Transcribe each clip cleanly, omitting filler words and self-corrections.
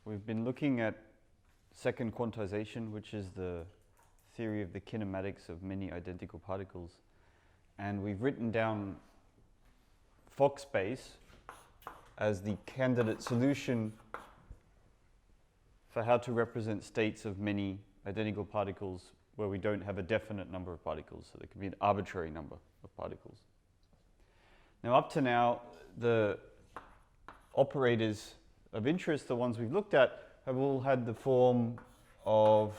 We've been looking at second quantization, which is the theory of the kinematics of many identical particles. And we've written down Fock space as the candidate solution for how to represent states of many identical particles where we don't have a definite number of particles. So there can be an arbitrary number of particles. Now, up to now, the operators of interest, the ones we've looked at, have all had the form of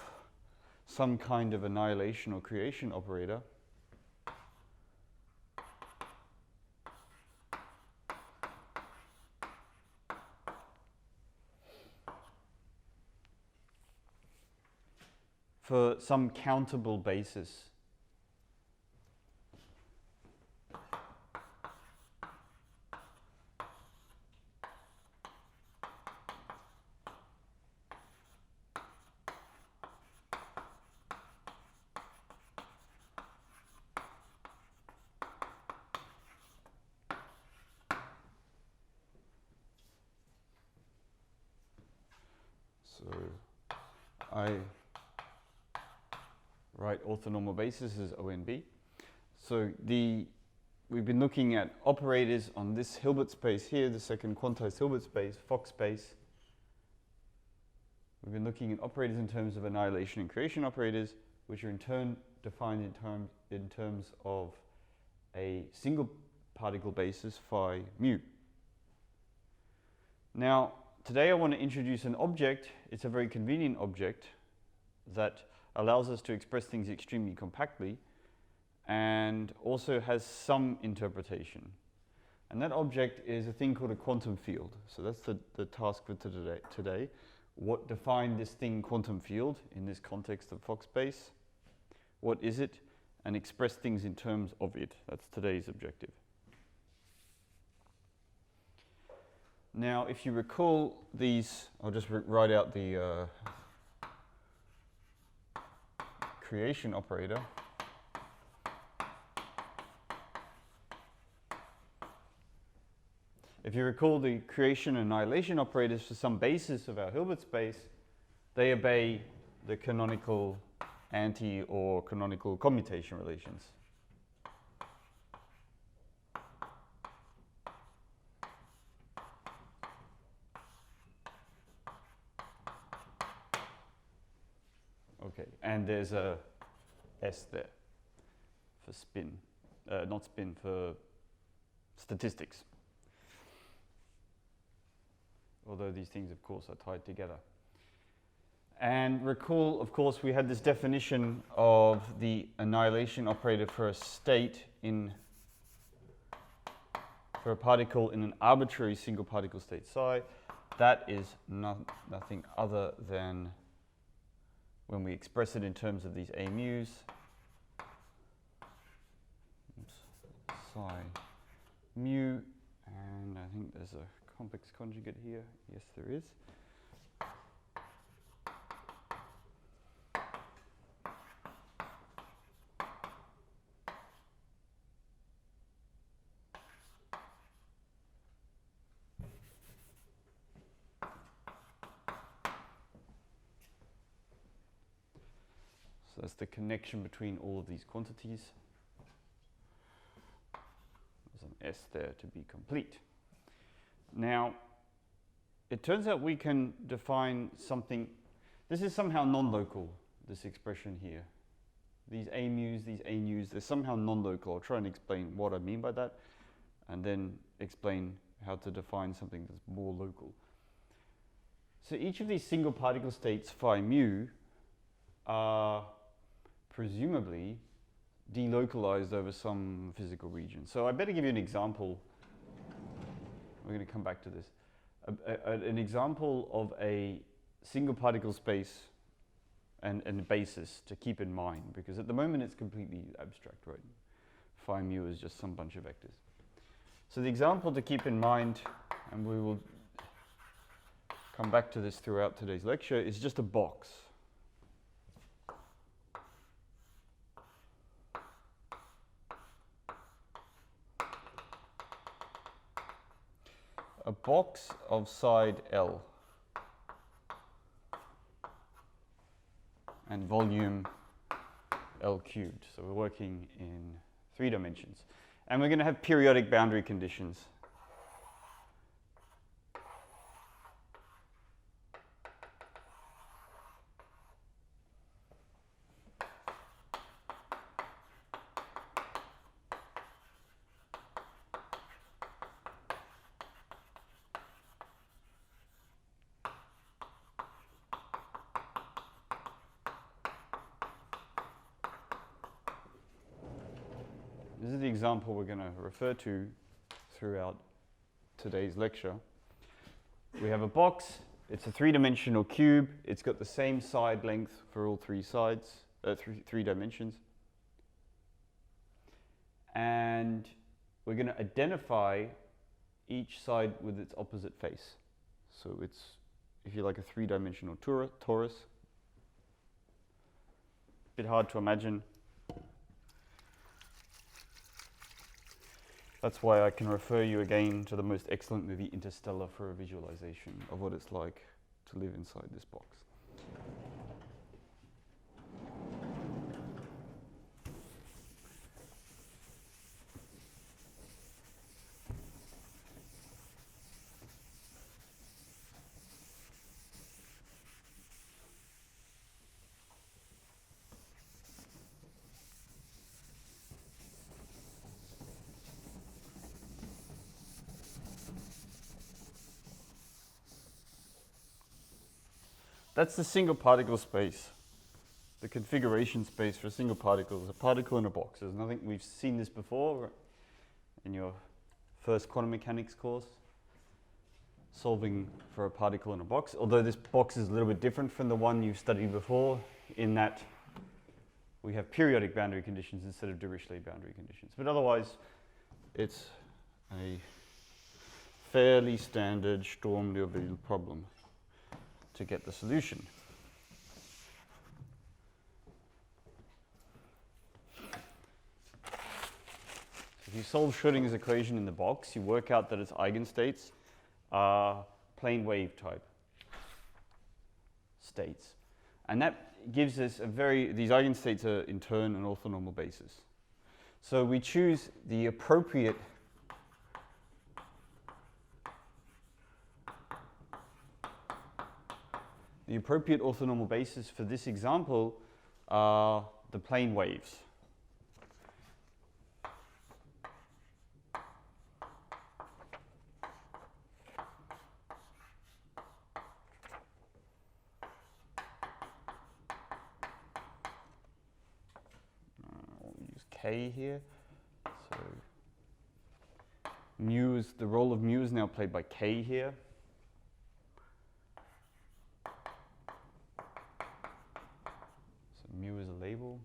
some kind of annihilation or creation operator. For some countable basis. So I write orthonormal basis as ONB. So we've been looking at operators on this Hilbert space here, the second quantized Hilbert space, Fock space. We've been looking at operators in terms of annihilation and creation operators, which are in turn defined in terms of a single particle basis phi mu. Now, today I want to introduce an object. It's a very convenient object that allows us to express things extremely compactly and also has some interpretation. And that object is a thing called a quantum field. So that's the task for today. What defined this thing quantum field in this context of Fock space? What is it? And express things in terms of it. That's today's objective. Now, if you recall these, I'll just write out the creation operator. If you recall the creation and annihilation operators for some basis of our Hilbert space, they obey the canonical anti or canonical commutation relations. Okay, and there's a S there for spin, not spin, for statistics. Although these things, of course, are tied together. And recall, of course, we had this definition of the annihilation operator for a state for a particle in an arbitrary single particle state psi. That is nothing other than when we express it in terms of these A mu's, psi mu, and I think there's a complex conjugate here. Yes, there is. So that's the connection between all of these quantities. There's an S there to be complete. Now, it turns out we can define something. This is somehow non-local, this expression here. These A mu's, they're somehow non-local. I'll try and explain what I mean by that, and then explain how to define something that's more local. So each of these single particle states, phi mu, are presumably delocalized over some physical region. So I better give you an example. We're going to come back to this. An example of a single particle space and a basis to keep in mind, because at the moment it's completely abstract, right? Phi mu is just some bunch of vectors. So the example to keep in mind, and we will come back to this throughout today's lecture, is just a box. A box of side L. and volume L cubed. So we're working in 3 dimensions. And we're going to have periodic boundary conditions. This is the example we're going to refer to throughout today's lecture. We have a box. It's a 3-dimensional cube. It's got the same side length for all 3 sides, 3 dimensions. And we're going to identify each side with its opposite face. So it's, if you like, a 3-dimensional torus. A bit hard to imagine. That's why I can refer you again to the most excellent movie Interstellar for a visualization of what it's like to live inside this box. That's the single particle space, the configuration space for a single particle is a particle in a box. There's nothing, we've seen this before in your first quantum mechanics course, solving for a particle in a box, although this box is a little bit different from the one you've studied before in that we have periodic boundary conditions instead of Dirichlet boundary conditions. But otherwise, it's a fairly standard Sturm-Liouville problem to get the solution. So if you solve Schrödinger's equation in the box, you work out that its eigenstates are plane wave type states. And that gives us these eigenstates are in turn an orthonormal basis. So we choose the appropriate orthonormal basis for this example are the plane waves. I'll use K here. So mu is, the role of mu is now played by K here. Mu is a label.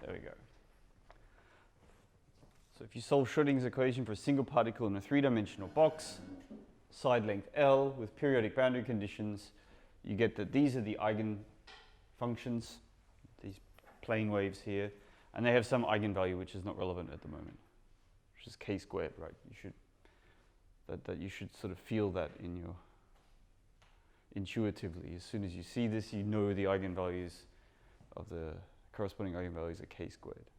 There we go. So if you solve Schrödinger's equation for a single particle in a 3-dimensional box, side length L with periodic boundary conditions, you get that these are the eigenfunctions, these plane waves here, and they have some eigenvalue which is not relevant at the moment, which is k squared, right? You should that you should sort of feel that in your intuitively. As soon as you see this, you know the eigenvalues of the corresponding eigenvalues are k squared.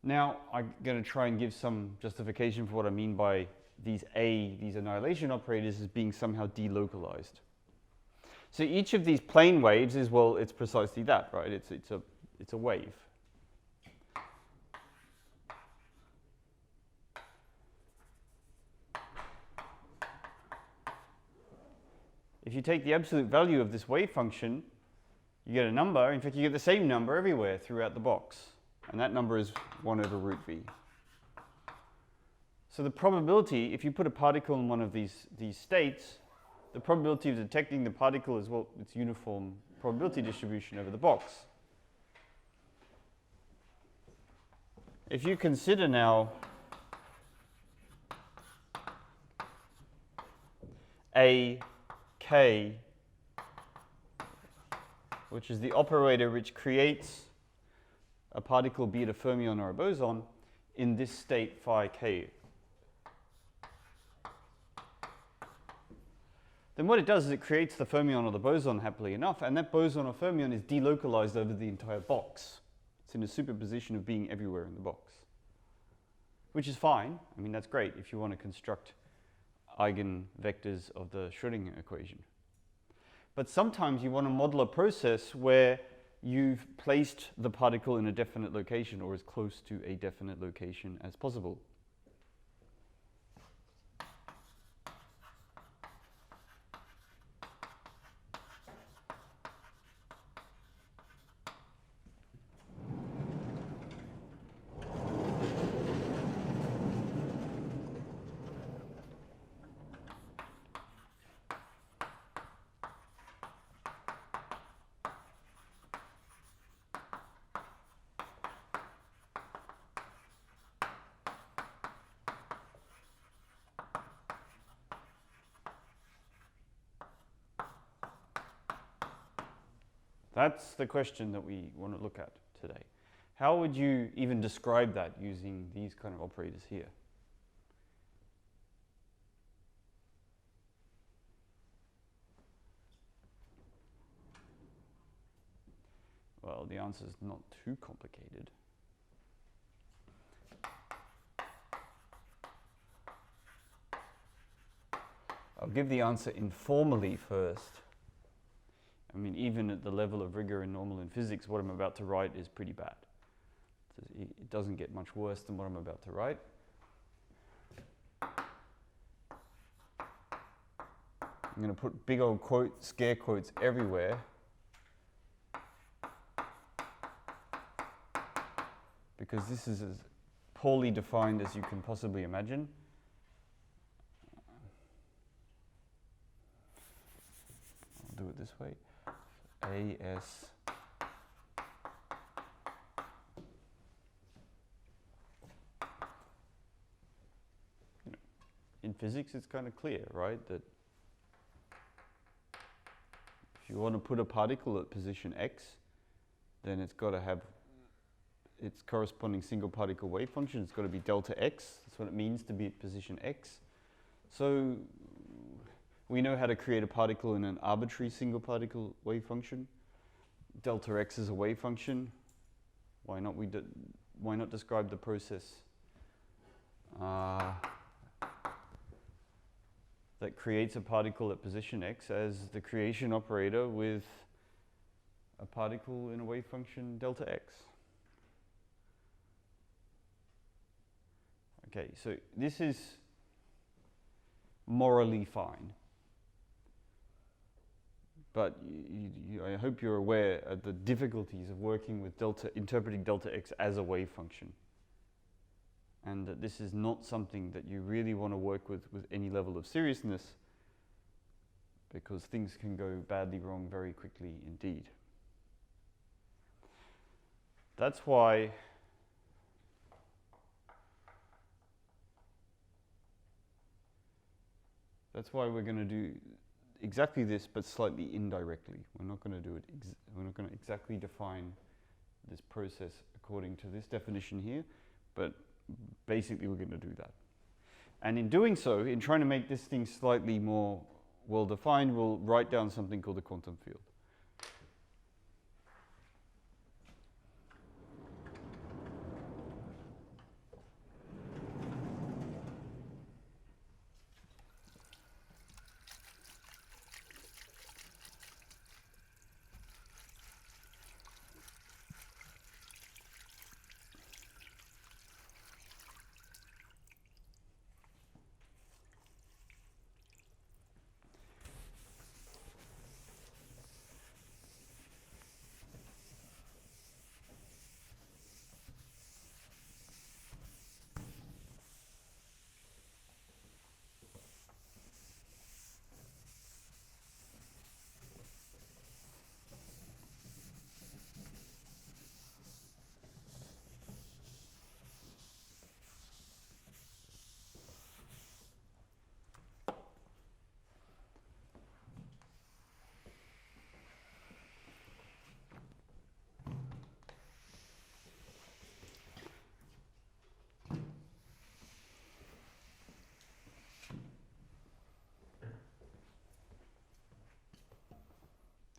Now I'm going to try and give some justification for what I mean by these annihilation operators as being somehow delocalized. So each of these plane waves is, well, it's precisely that, right? It's a wave. If you take the absolute value of this wave function, you get a number. In fact, you get the same number everywhere throughout the box. And that number is 1 over root v. So the probability, if you put a particle in one of these states, the probability of detecting the particle is, well, its uniform probability distribution over the box. if you consider now a k, which is the operator which creates a particle, be it a fermion or a boson, in this state phi k, then what it does is it creates the fermion or the boson, happily enough, and that boson or fermion is delocalized over the entire box. It's in a superposition of being everywhere in the box, which is fine. I mean, that's great if you want to construct eigenvectors of the Schrödinger equation. But sometimes you want to model a process where you've placed the particle in a definite location or as close to a definite location as possible. That's the question that we want to look at today. How would you even describe that using these kind of operators here? Well, the answer is not too complicated. I'll give the answer informally first. I mean, even at the level of rigor and normal in physics, what I'm about to write is pretty bad. It doesn't get much worse than what I'm about to write. I'm going to put big old scare quotes everywhere, because this is as poorly defined as you can possibly imagine. I'll do it this way. AS in physics it's kind of clear, right, that if you want to put a particle at position x, then it's got to have its corresponding single particle wave function. It's got to be delta x. That's what it means to be at position x. So we know how to create a particle in an arbitrary single particle wave function. Delta x is a wave function. Why not describe the process that creates a particle at position x as the creation operator with a particle in a wave function delta x? Okay, so this is morally fine. But I hope you're aware of the difficulties of working with interpreting delta x as a wave function. And that this is not something that you really want to work with any level of seriousness, because things can go badly wrong very quickly indeed. That's why we're going to do exactly this, but slightly indirectly. We're not going to do it. We're not going to exactly define this process according to this definition here, but basically we're going to do that. And in doing so, in trying to make this thing slightly more well-defined, we'll write down something called the quantum field.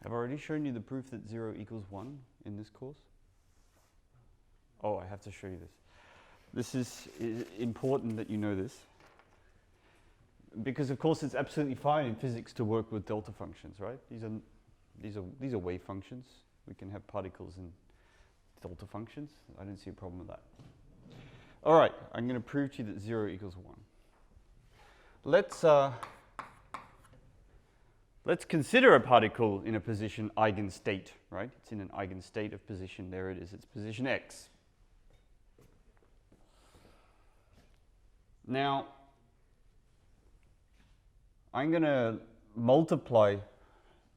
Have I already shown you the proof that 0 equals 1 in this course? Oh, I have to show you this. This is important that you know this. Because of course it's absolutely fine in physics to work with delta functions, right? These are wave functions. We can have particles in delta functions. I don't see a problem with that. All right, I'm going to prove to you that 0 equals 1. Let's consider a particle in a position eigenstate, right? It's in an eigenstate of position. There it is. It's position x. Now, I'm going to multiply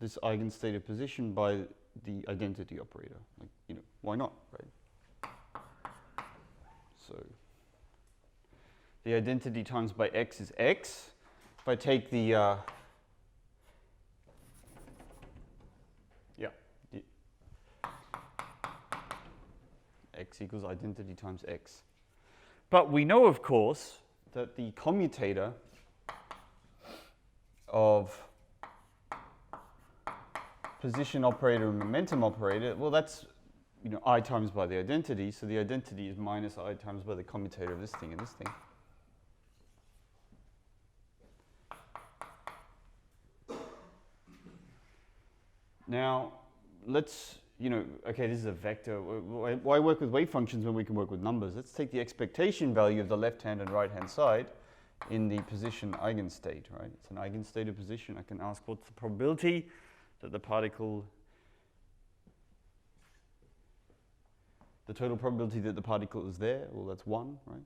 this eigenstate of position by the identity operator. Like, why not, right? So the identity times by x is x. If I take the x equals identity times x. But we know, of course, that the commutator of position operator and momentum operator, well, that's I times by the identity, so the identity is minus I times by the commutator of this thing and this thing. Now, let's, okay, this is a vector. Why work with wave functions when we can work with numbers? Let's take the expectation value of the left-hand and right-hand side in the position eigenstate, right? It's an eigenstate of position. I can ask what's the probability that the particle, the total probability that the particle is there, well, that's 1, right?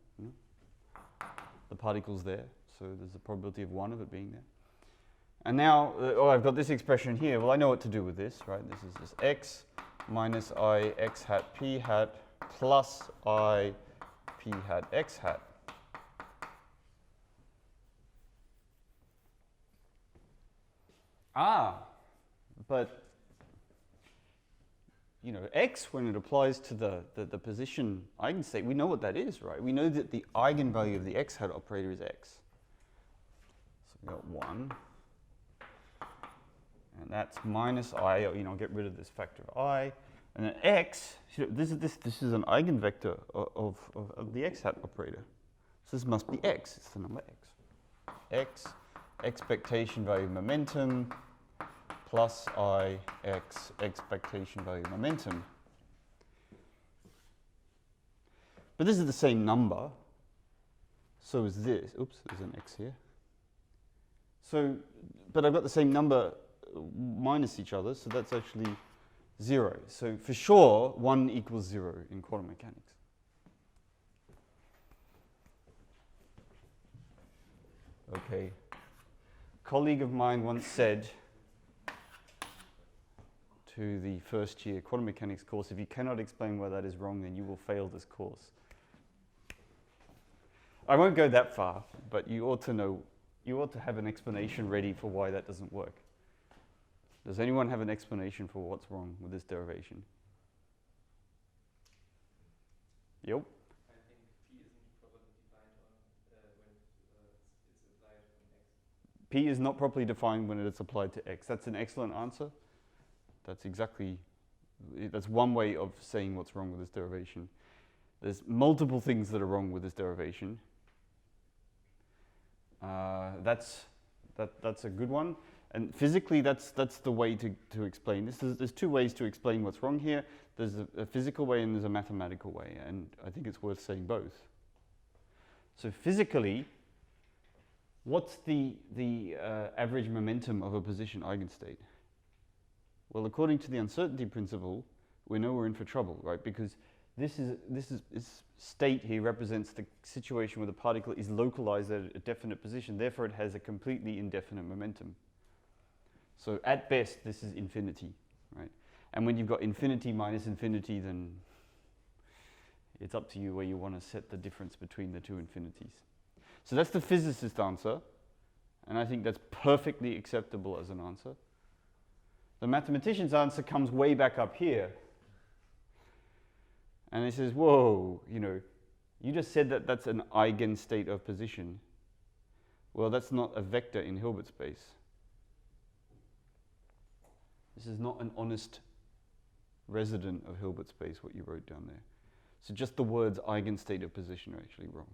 The particle's there, so there's a probability of 1 of it being there. And now, I've got this expression here. Well, I know what to do with this, right? This is just x minus I x hat p hat plus I p hat x hat. But x, when it applies to the position eigenstate, we know what that is, right? We know that the eigenvalue of the x hat operator is x. So we got 1. And that's minus I, I'll get rid of this factor of I. And then x, this is an eigenvector of the x hat operator. So this must be x, it's the number x. Expectation value momentum, plus I, x, expectation value momentum. But this is the same number. So is this. Oops, there's an x here. So, but I've got the same number minus each other, so that's actually 0. So for sure, 1 equals 0 in quantum mechanics. Okay. A colleague of mine once said to the first year quantum mechanics course, if you cannot explain why that is wrong, then you will fail this course. I won't go that far, but you ought to know, you ought to have an explanation ready for why that doesn't work. Does anyone have an explanation for what's wrong with this derivation? Yep. I think P isn't properly defined when it's applied on X. P is not properly defined when it's applied to X. That's an excellent answer. That's one way of saying what's wrong with this derivation. There's multiple things that are wrong with this derivation. That's a good one. And physically, that's the way to explain this. There's 2 ways to explain what's wrong here. There's a physical way and there's a mathematical way, and I think it's worth saying both. So physically, what's the average momentum of a position eigenstate? Well, according to the uncertainty principle, we know we're in for trouble, right? Because this state here represents the situation where the particle is localized at a definite position. Therefore, it has a completely indefinite momentum. So at best, this is infinity, right? And when you've got infinity minus infinity, then it's up to you where you want to set the difference between the 2 infinities. So that's the physicist answer, and I think that's perfectly acceptable as an answer. The mathematician's answer comes way back up here. And he says, whoa, you just said that that's an eigenstate of position. Well, that's not a vector in Hilbert space. This is not an honest resident of Hilbert space, what you wrote down there. So just the words eigenstate of position are actually wrong.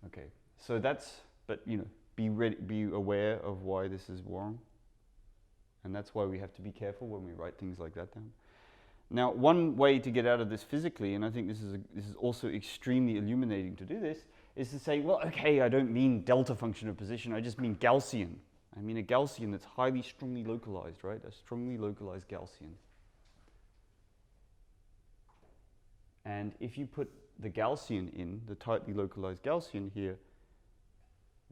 Okay, so that's, but you know, be aware of why this is wrong. And that's why we have to be careful when we write things like that down. Now, one way to get out of this physically, and I think this is also extremely illuminating to do this, is to say, well, okay, I don't mean delta function of position, I just mean Gaussian. I mean a Gaussian that's highly strongly localized, right? A strongly localized Gaussian. And if you put the Gaussian in, the tightly localized Gaussian here,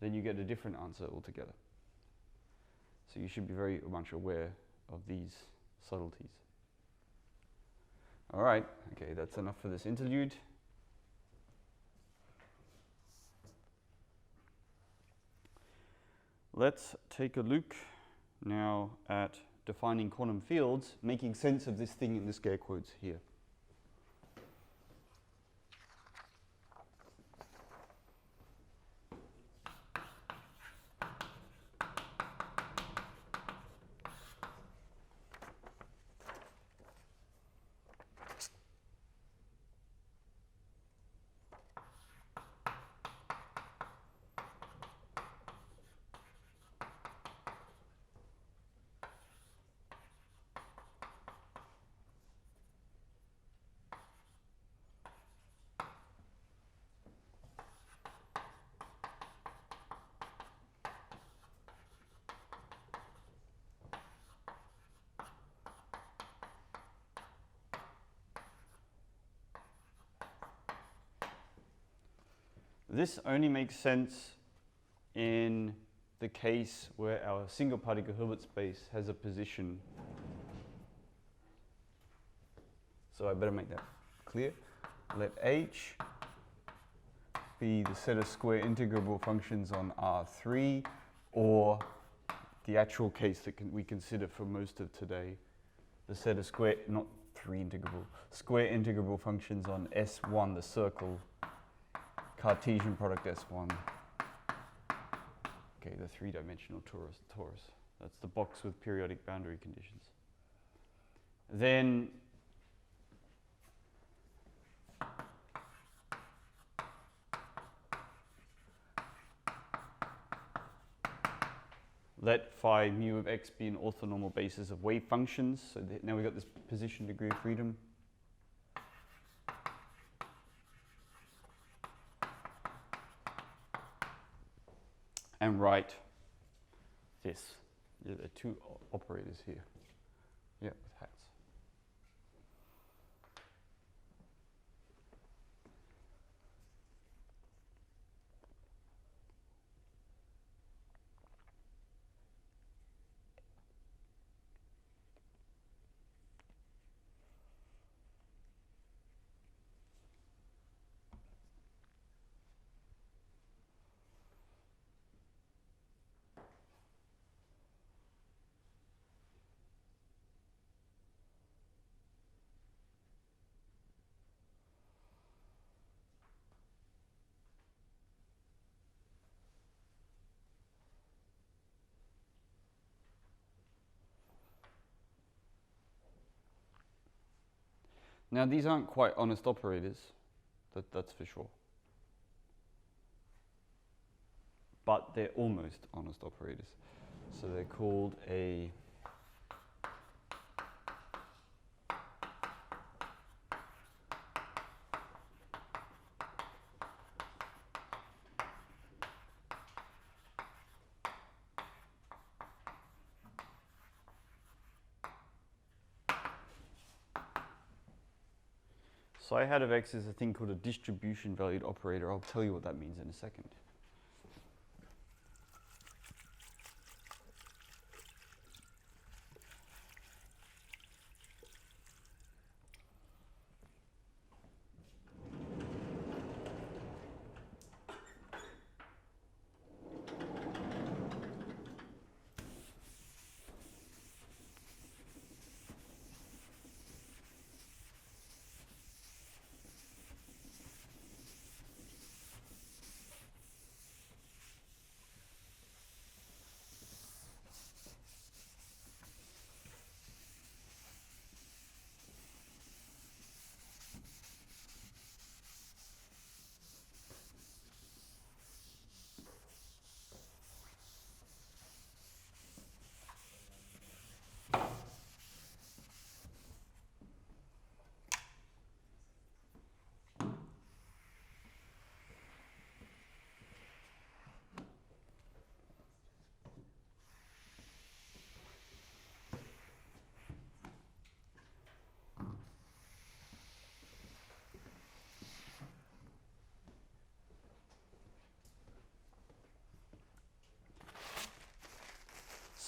then you get a different answer altogether. So you should be very much aware of these subtleties. All right, okay, that's enough for this interlude. Let's take a look now at defining quantum fields, making sense of this thing in the scare quotes here. This only makes sense in the case where our single particle Hilbert space has a position. So I better make that clear. Let H be the set of square integrable functions on R3, or the actual case that we consider for most of today, the set of square, not three integrable, square integrable functions on S1, the circle, Cartesian product S1. Okay, the three-dimensional torus. That's the box with periodic boundary conditions. Then let phi mu of x be an orthonormal basis of wave functions. So now we've got this position degree of freedom. And write this. There are two operators here. Yeah, with hats. Now these aren't quite honest operators, that's for sure. But they're almost honest operators. So they're called a psi hat of x is a thing called a distribution valued operator. I'll tell you what that means in a second.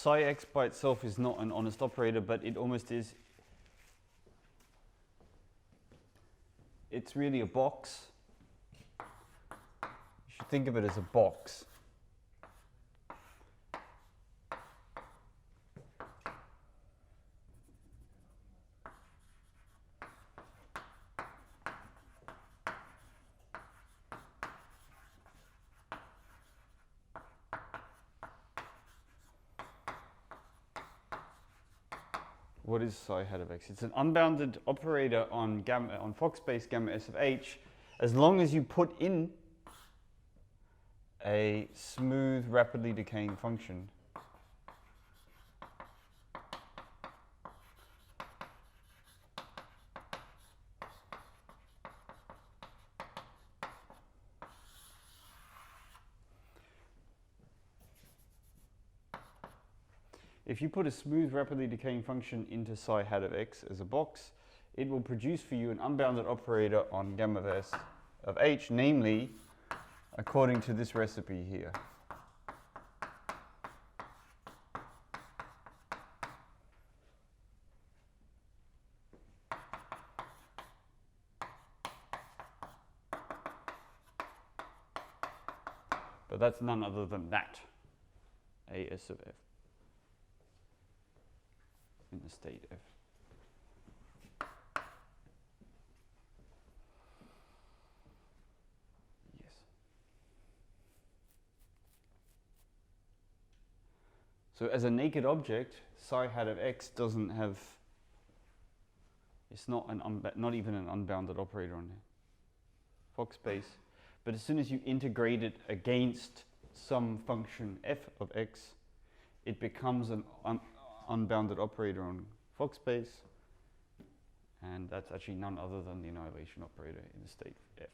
psi x by itself is not an honest operator, but it almost is. It's really a box. You should think of it as a box. What is psi hat of x? It's an unbounded operator on Fock space gamma s of h, as long as you put in a smooth, rapidly decaying function. If you put a smooth, rapidly decaying function into psi hat of x as a box, it will produce for you an unbounded operator on gamma of s of h, namely, according to this recipe here. But that's none other than that, as of f. In the state f. Yes. So as a naked object, psi hat of x doesn't have, it's not not even an unbounded operator on Fock space. But as soon as you integrate it against some function f of x, it becomes an unbounded operator on Fock space, and that's actually none other than the annihilation operator in the state f.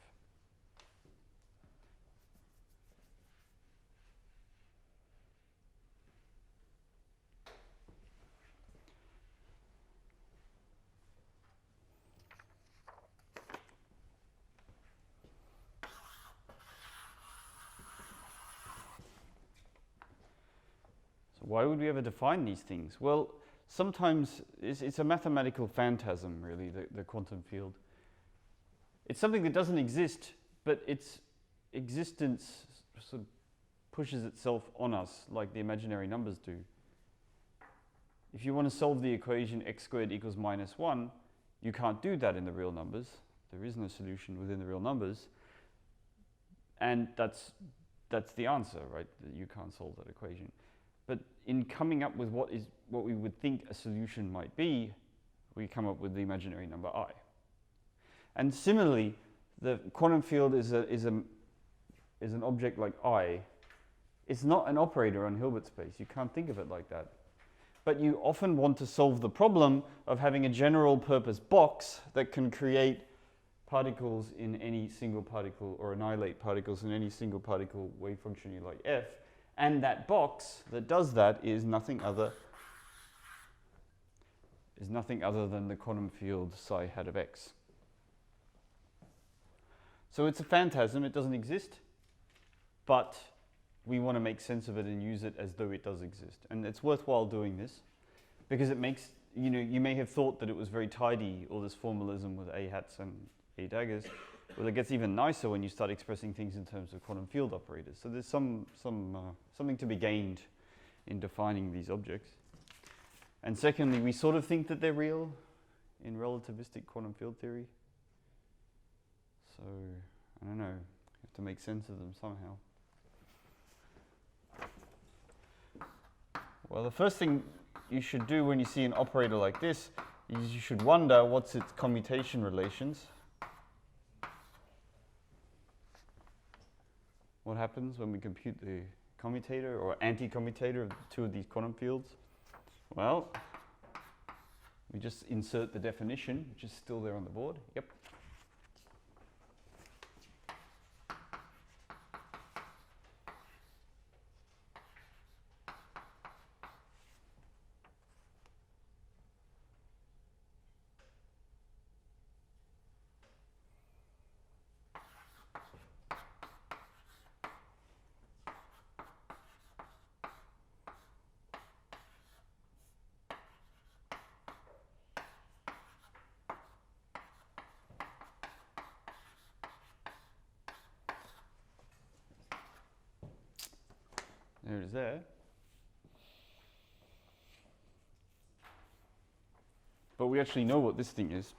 Why would we ever define these things? Well, sometimes it's a mathematical phantasm, really, the quantum field. It's something that doesn't exist, but its existence sort of pushes itself on us, like the imaginary numbers do. If you want to solve the equation x squared equals minus 1, you can't do that in the real numbers. There is no solution within the real numbers. And that's the answer, right? That you can't solve that equation. But in coming up with what we would think a solution might be, we come up with the imaginary number I. And similarly, the quantum field is an object like I. It's not an operator on Hilbert space. You can't think of it like that. But you often want to solve the problem of having a general purpose box that can create particles in any single particle, or annihilate particles in any single particle wave function you like f. And that box that does that is nothing other than the quantum field psi hat of x. So it's a phantasm, it doesn't exist, but we want to make sense of it and use it as though it does exist. And it's worthwhile doing this because it makes, you may have thought that it was very tidy, all this formalism with A hats and A daggers. Well, it gets even nicer when you start expressing things in terms of quantum field operators. So there's something to be gained in defining these objects. And secondly, we sort of think that they're real in relativistic quantum field theory. So, I don't know, you have to make sense of them somehow. Well, the first thing you should do when you see an operator like this is you should wonder what's its commutation relations. What happens when we compute the commutator or anti-commutator of two of these quantum fields? Well, we just insert the definition, which is still there on the board. Yep. There it is there. But we actually know what this thing is.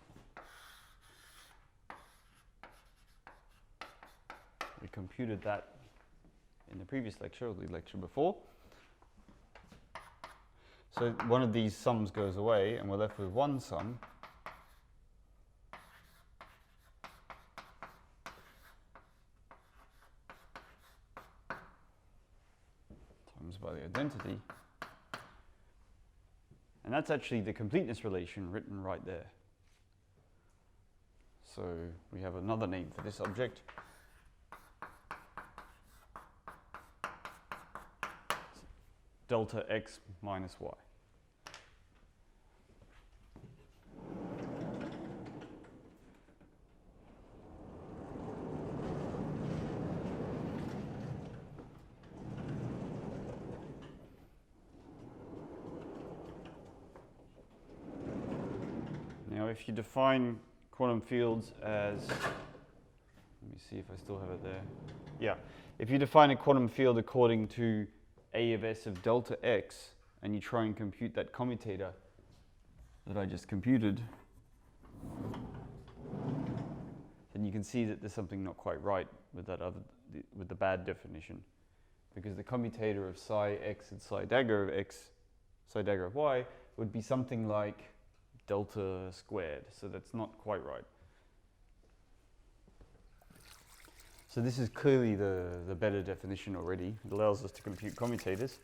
We computed that in the previous lecture, or the lecture before. So one of these sums goes away, and we're left with one sum. Times by the identity. And that's actually the completeness relation written right there. So we have another name for this object. Delta x minus y. Now if you define quantum fields as, let me see if I still have it there. Yeah, if you define a quantum field according to A of s of delta x, and you try and compute that commutator that I just computed, then you can see that there's something not quite right with that with the bad definition, because the commutator of psi x and psi dagger of x, psi dagger of y, would be something like delta squared, so that's not quite right. So this is clearly the better definition already. It allows us to compute commutators.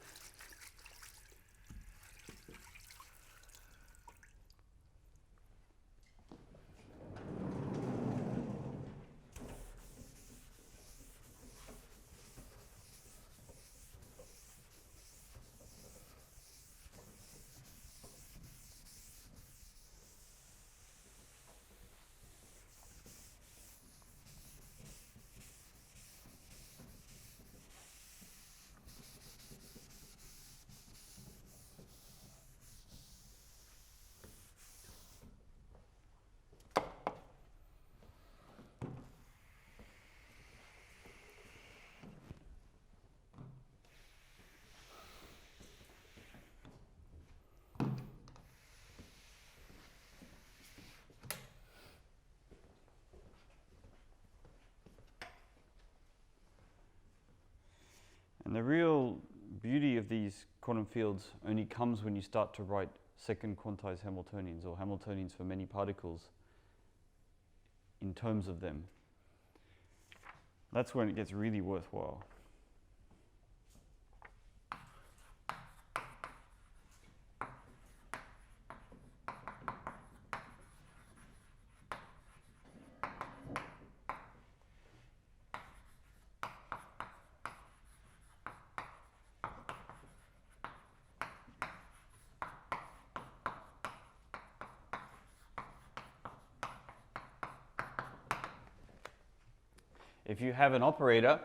And the real beauty of these quantum fields only comes when you start to write second quantized Hamiltonians, or Hamiltonians for many particles, in terms of them. That's when it gets really worthwhile. If you have an operator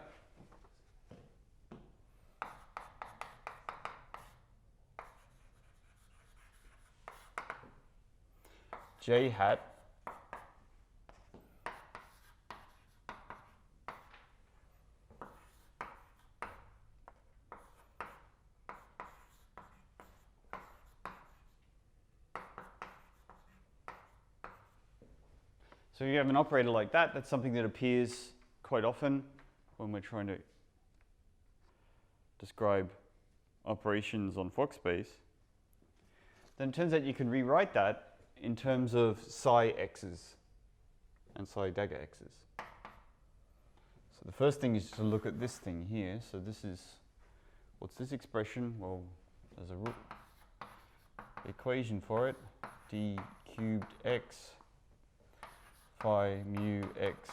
J hat so you have an operator like that, that's something that appears quite often when we're trying to describe operations on Fock space. Then it turns out you can rewrite that in terms of psi x's and psi dagger x's. So the first thing is to look at this thing here. So this is, what's this expression? Well, there's a equation for it, d cubed x phi mu x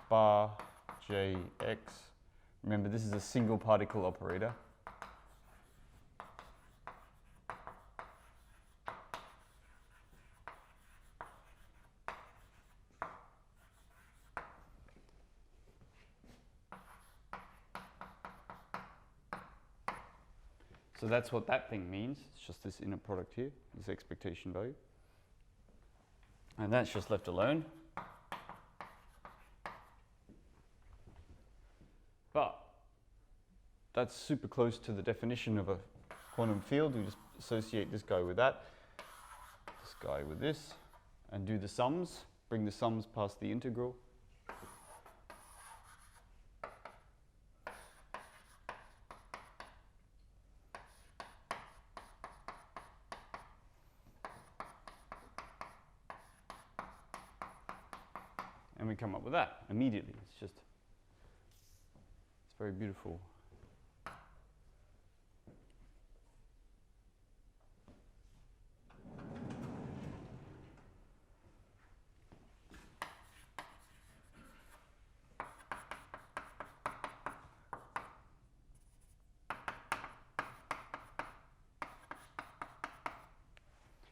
bar jx. Remember, this is a single particle operator. So that's what that thing means. It's just this inner product here, this expectation value. And that's just left alone. But that's super close to the definition of a quantum field. We just associate this guy with that, this guy with this, and do the sums, bring the sums past the integral. And we come up with that immediately. It's very beautiful.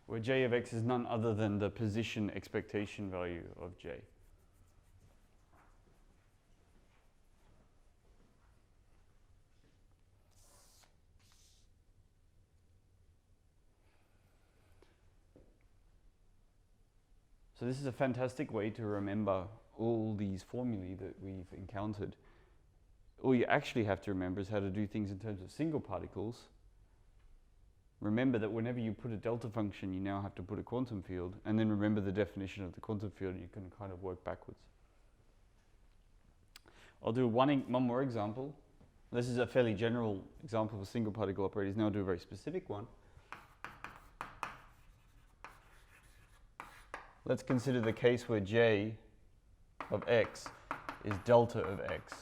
Where j of x is none other than the position expectation value of j. So this is a fantastic way to remember all these formulae that we've encountered. All you actually have to remember is how to do things in terms of single particles. Remember that whenever you put a delta function, you now have to put a quantum field, and then remember the definition of the quantum field, and you can kind of work backwards. I'll do one more example. This is a fairly general example of single particle operators. Now I'll do a very specific one. Let's consider the case where j of x is delta of x,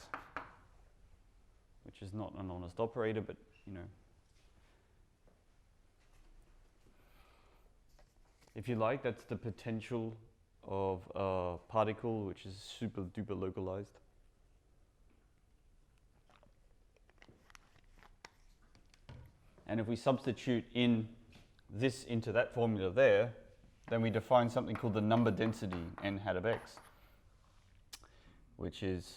which is not an honest operator, but you know. If you like, that's the potential of a particle which is super duper localized. And if we substitute in this into that formula there, then we define something called the number density n hat of x, which is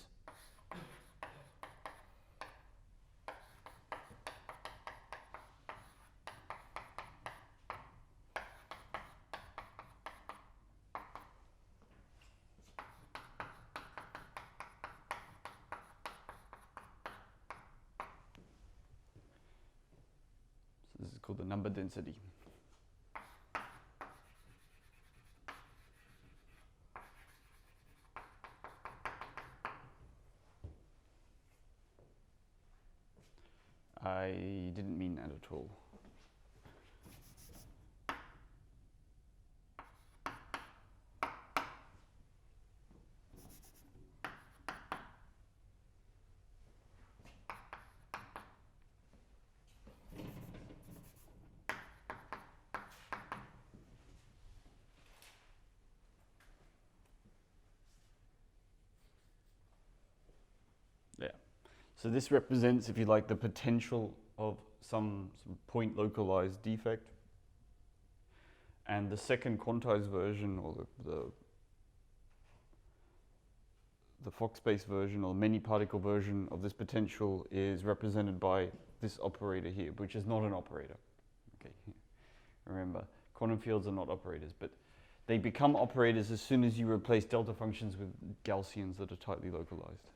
this is called the number density. I didn't mean that at all. Yeah. So this represents, if you like, the potential of some point localized defect. And the second quantized version, or the Fock space version, or many particle version of this potential, is represented by this operator here, which is not an operator. Okay. Remember, quantum fields are not operators, but they become operators as soon as you replace delta functions with Gaussians that are tightly localized.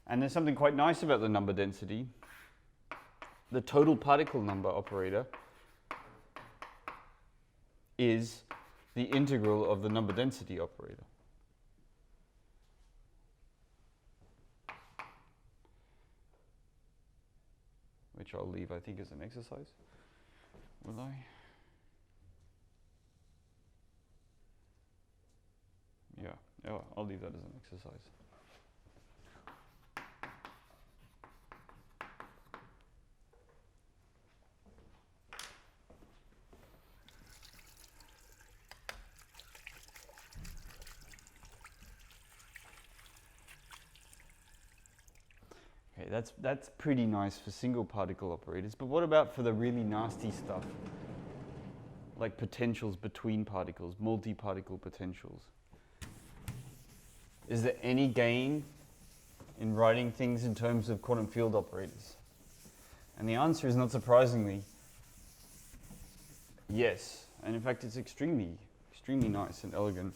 And there's something quite nice about the number density. The total particle number operator is the integral of the number density operator. Which I'll leave, I think, as an exercise. Will I? Yeah, I'll leave that as an exercise. Okay, that's pretty nice for single particle operators, but what about for the really nasty stuff, like potentials between particles, multi-particle potentials? Is there any gain in writing things in terms of quantum field operators? And the answer is, not surprisingly, yes. And in fact, it's extremely, extremely nice and elegant.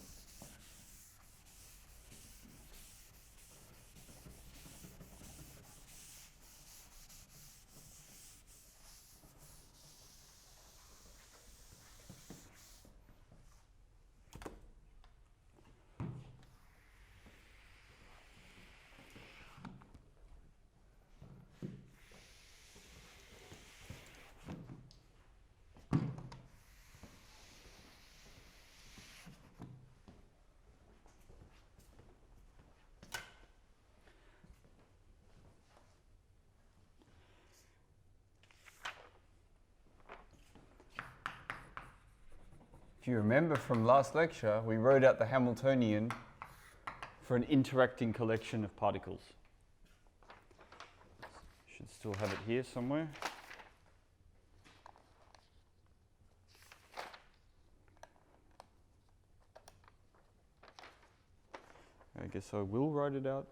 If you remember from last lecture, we wrote out the Hamiltonian for an interacting collection of particles. Should still have it here somewhere. I guess I will write it out.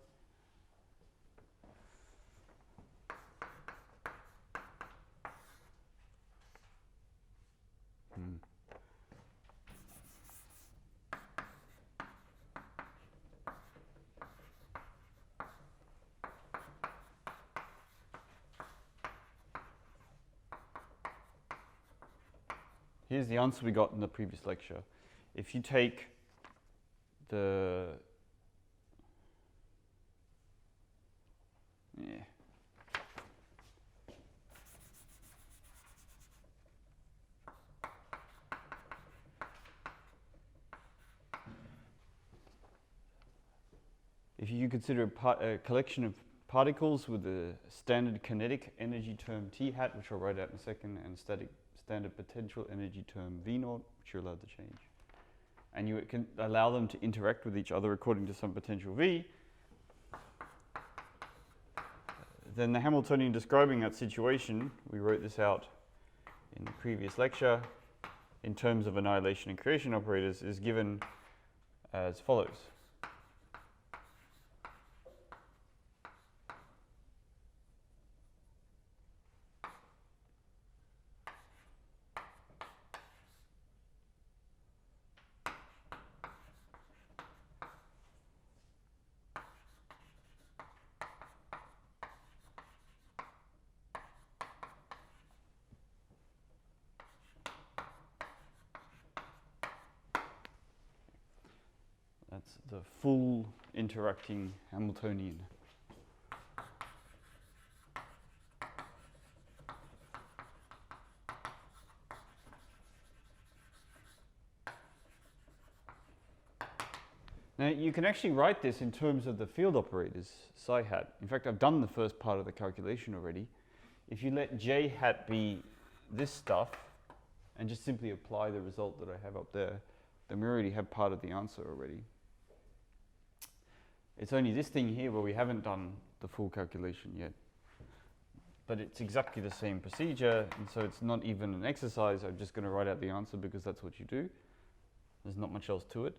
Here's the answer we got in the previous lecture. If you take the if you consider a collection of particles with a standard kinetic energy term T hat, which I'll write out in a second, and standard potential energy term V naught, which you're allowed to change, and you can allow them to interact with each other according to some potential V, then the Hamiltonian describing that situation, we wrote this out in the previous lecture, in terms of annihilation and creation operators, is given as follows. That's the full interacting Hamiltonian. Now you can actually write this in terms of the field operators, psi hat. In fact, I've done the first part of the calculation already. If you let j hat be this stuff and just simply apply the result that I have up there, then we already have part of the answer already. It's only this thing here where we haven't done the full calculation yet. But it's exactly the same procedure, and so it's not even an exercise. I'm just going to write out the answer because that's what you do. There's not much else to it.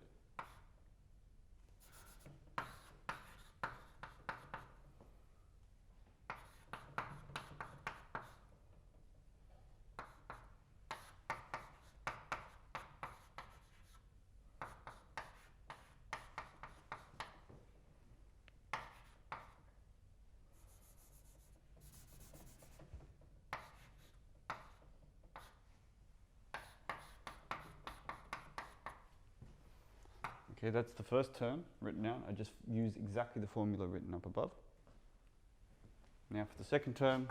Okay, that's the first term written out. I just use exactly the formula written up above. Now for the second term,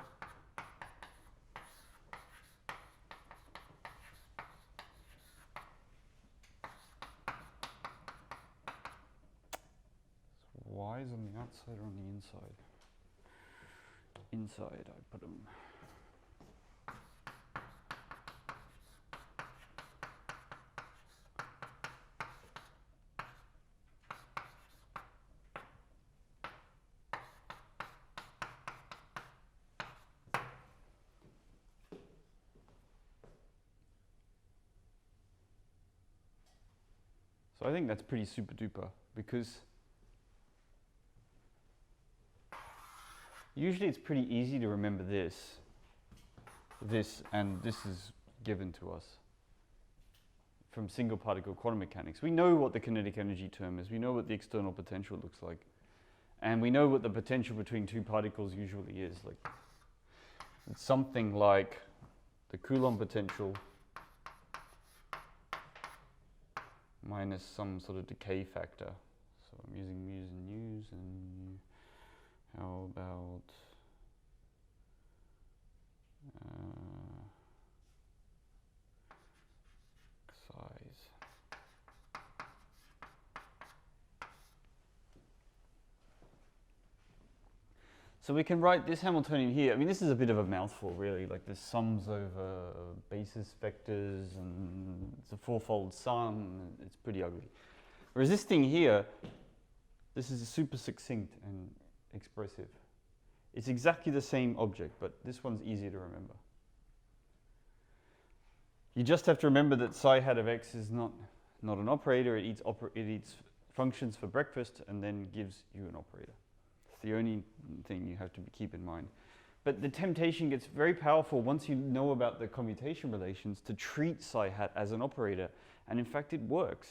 y is on the outside or on the inside? Inside, I put them. So I think that's pretty super duper, because usually it's pretty easy to remember this, and this is given to us from single particle quantum mechanics. We know what the kinetic energy term is, we know what the external potential looks like, and we know what the potential between two particles usually is. Like, it's something like the Coulomb potential minus some sort of decay factor. So I'm using mu's and u's, and how about size? So we can write this Hamiltonian here. I mean, this is a bit of a mouthful, really. Like, this sums over basis vectors, and it's a fourfold sum. It's pretty ugly. Resisting here, this is super succinct and expressive. It's exactly the same object, but this one's easier to remember. You just have to remember that psi hat of x is not an operator. It eats functions for breakfast and then gives you an operator. It's the only thing you have to keep in mind. But the temptation gets very powerful once you know about the commutation relations to treat psi hat as an operator. And in fact, it works.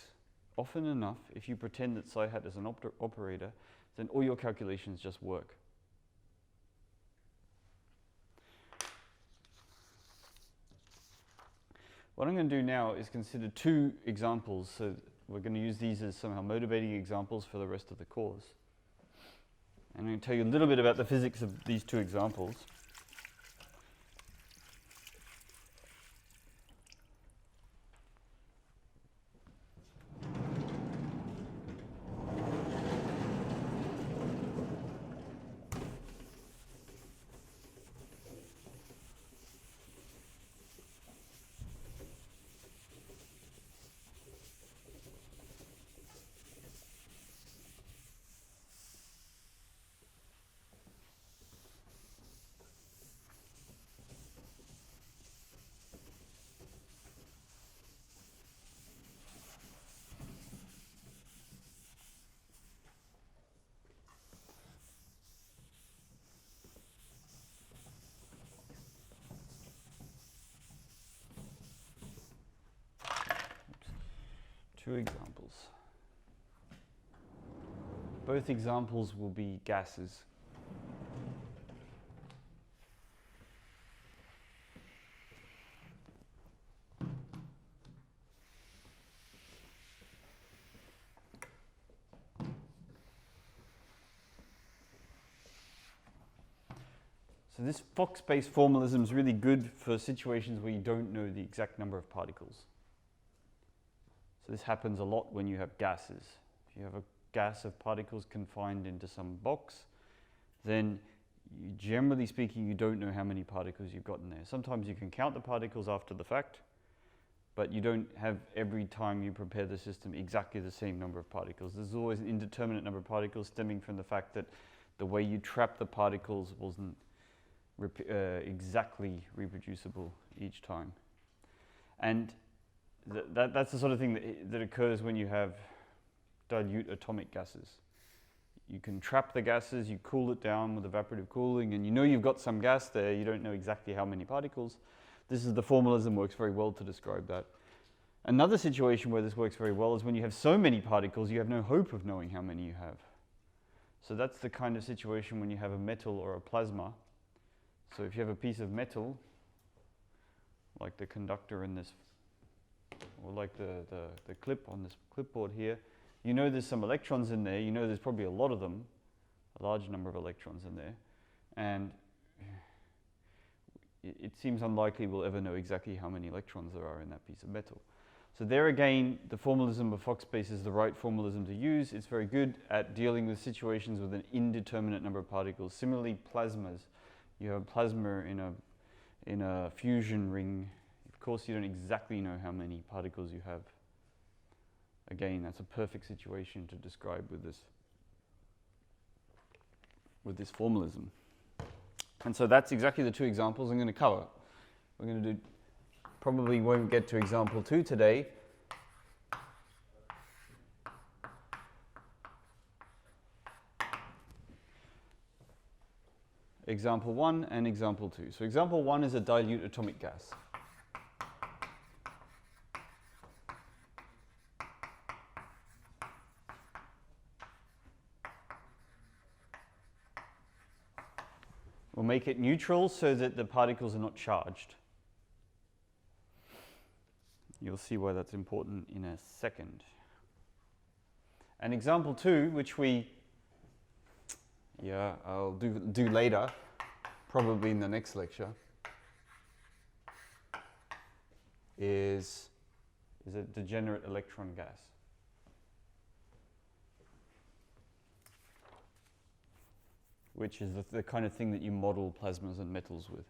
Often enough, if you pretend that psi hat is an operator, then all your calculations just work. What I'm going to do now is consider two examples. So we're going to use these as somehow motivating examples for the rest of the course. And I'm going to tell you a little bit about the physics of these two examples. Two examples. Both examples will be gases. So this Fock-based formalism is really good for situations where you don't know the exact number of particles. So this happens a lot when you have gases. If you have a gas of particles confined into some box, then generally speaking, you don't know how many particles you've got in there. Sometimes you can count the particles after the fact, but you don't have every time you prepare the system exactly the same number of particles. There's always an indeterminate number of particles stemming from the fact that the way you trap the particles wasn't exactly reproducible each time. And that's the sort of thing that occurs when you have dilute atomic gases. You can trap the gases, you cool it down with evaporative cooling, and you know you've got some gas there, you don't know exactly how many particles. This is the formalism works very well to describe that. Another situation where this works very well is when you have so many particles, you have no hope of knowing how many you have. So that's the kind of situation when you have a metal or a plasma. So if you have a piece of metal, like the conductor in this, or like the clip on this clipboard here, you know there's some electrons in there, you know there's probably a lot of them, a large number of electrons in there, and it seems unlikely we'll ever know exactly how many electrons there are in that piece of metal. So there again, the formalism of Fock space is the right formalism to use. It's very good at dealing with situations with an indeterminate number of particles. Similarly, plasmas. You have a plasma in a fusion ring. Of course, you don't exactly know how many particles you have. Again, that's a perfect situation to describe with this formalism. And so that's exactly the two examples I'm going to cover. We're going to do, probably won't get to example 2 today. Example 1 and example 2. So example 1 is a dilute atomic gas. We'll make it neutral so that the particles are not charged. You'll see why that's important in a second. And example 2, which I'll do later, probably in the next lecture, is a degenerate electron gas. Which is the kind of thing that you model plasmas and metals with.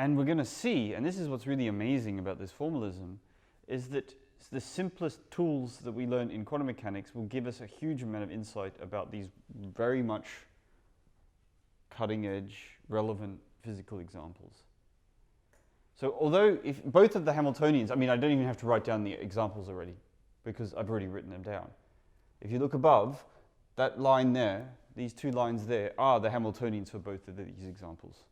And we're going to see, and this is what's really amazing about this formalism, is that the simplest tools that we learn in quantum mechanics will give us a huge amount of insight about these very much cutting edge, relevant physical examples. So although if both of the Hamiltonians, I mean, I don't even have to write down the examples already because I've already written them down. If you look above, that line there, these two lines there are the Hamiltonians for both of these examples.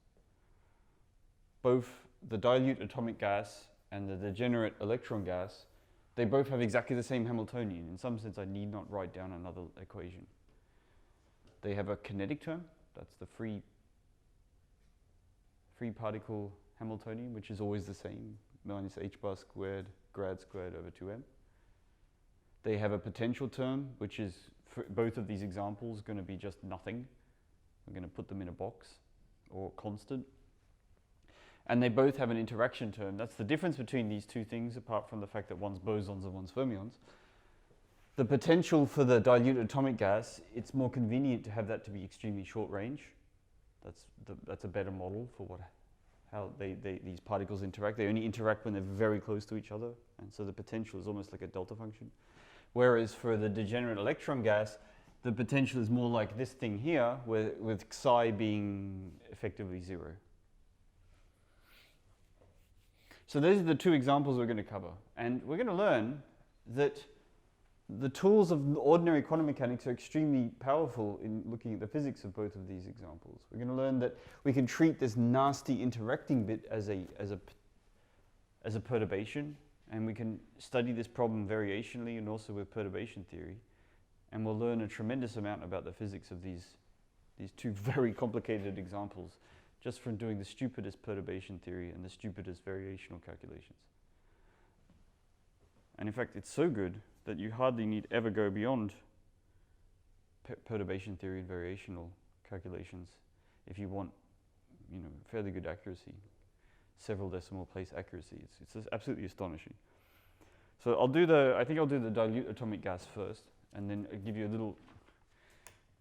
Both the dilute atomic gas and the degenerate electron gas, they both have exactly the same Hamiltonian. In some sense, I need not write down another equation. They have a kinetic term, that's the free particle Hamiltonian, which is always the same, minus h bar squared grad squared over 2m. They have a potential term, which is, for both of these examples, going to be just nothing. We're going to put them in a box, or constant. And they both have an interaction term. That's the difference between these two things, apart from the fact that one's bosons and one's fermions. The potential for the dilute atomic gas, it's more convenient to have that to be extremely short range. That's a better model for how these particles interact. They only interact when they're very close to each other, and so the potential is almost like a delta function. Whereas for the degenerate electron gas, the potential is more like this thing here, with psi being effectively 0. So those are the two examples we're going to cover. And we're going to learn that the tools of ordinary quantum mechanics are extremely powerful in looking at the physics of both of these examples. We're going to learn that we can treat this nasty interacting bit as a perturbation, and we can study this problem variationally and also with perturbation theory. And we'll learn a tremendous amount about the physics of these two very complicated examples just from doing the stupidest perturbation theory and the stupidest variational calculations. And in fact, it's so good that you hardly need ever go beyond perturbation theory and variational calculations if you want, fairly good accuracy, several decimal place accuracy. It's just absolutely astonishing. So I think I'll do the dilute atomic gas first, and then I'll give you a little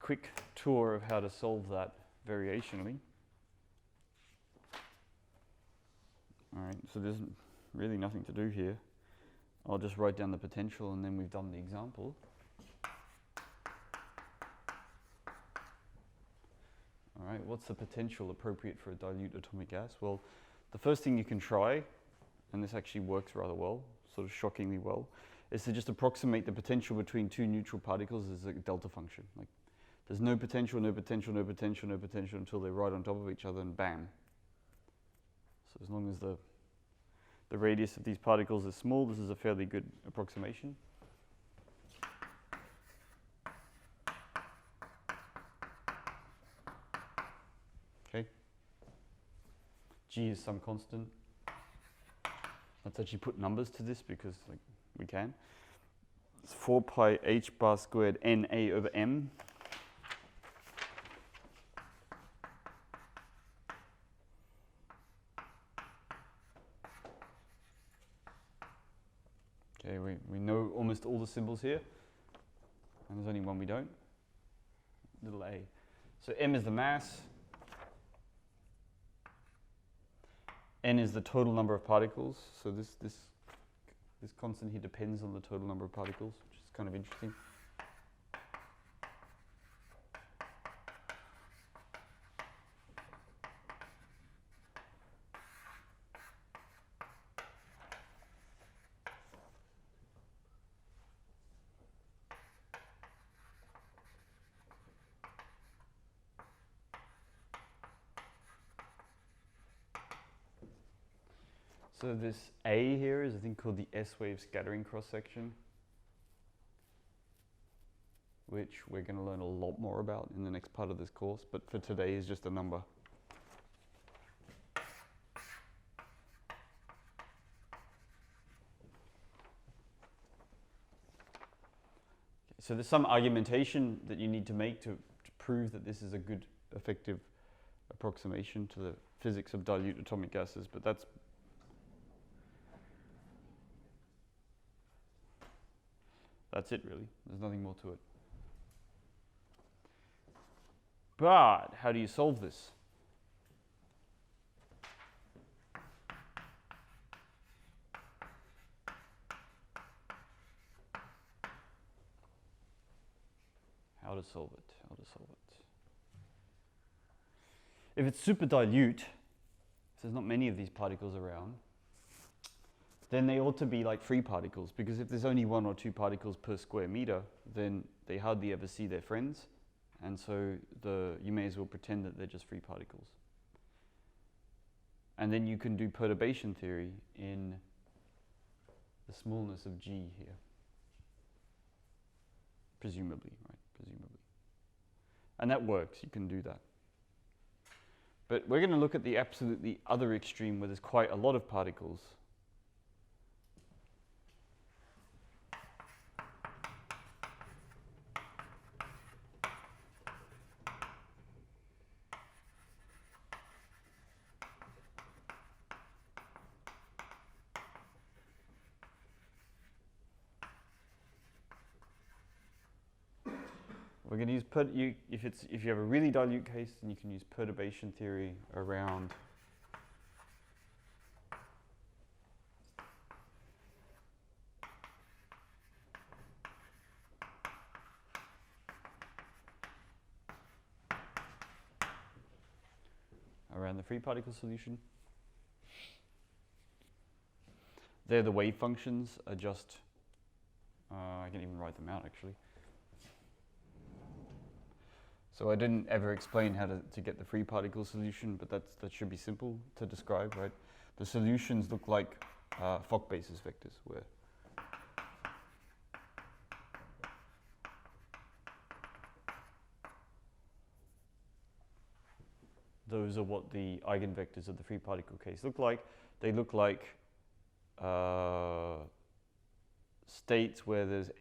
quick tour of how to solve that variationally. All right, so there's really nothing to do here. I'll just write down the potential and then we've done the example. All right, what's the potential appropriate for a dilute atomic gas? Well, the first thing you can try, and this actually works rather well, sort of shockingly well, is to just approximate the potential between two neutral particles as a delta function. Like, there's no potential, no potential, no potential, no potential until they're right on top of each other, and bam. So as long as the radius of these particles is small, this is a fairly good approximation. Okay. G is some constant. Let's actually put numbers to this because we can. It's 4 pi h bar squared Na over m. Okay, we know almost all the symbols here, and there's only one we don't, little a. So m is the mass, n is the total number of particles, so this constant here depends on the total number of particles, which is kind of interesting. So this A here is a thing called the S-wave scattering cross-section, which we're going to learn a lot more about in the next part of this course, but for today is just a number. So there's some argumentation that you need to make to prove that this is a good, effective approximation to the physics of dilute atomic gases, but that's it really. There's nothing more to it. But how do you solve this? How to solve it? How to solve it? If it's super dilute, so there's not many of these particles around, then they ought to be like free particles, because if there's only 1 or 2 particles per square meter, then they hardly ever see their friends, and so you may as well pretend that they're just free particles. And then you can do perturbation theory in the smallness of G here. Presumably, right? Presumably. And that works, you can do that. But we're going to look at the absolutely other extreme where there's quite a lot of particles. We're going to use if you have a really dilute case, then you can use perturbation theory around the free particle solution. There, the wave functions are just I can even write them out actually. So I didn't ever explain how to get the free particle solution, but that should be simple to describe, right? The solutions look like Fock basis vectors, where those are what the eigenvectors of the free particle case look like. They look like states where there's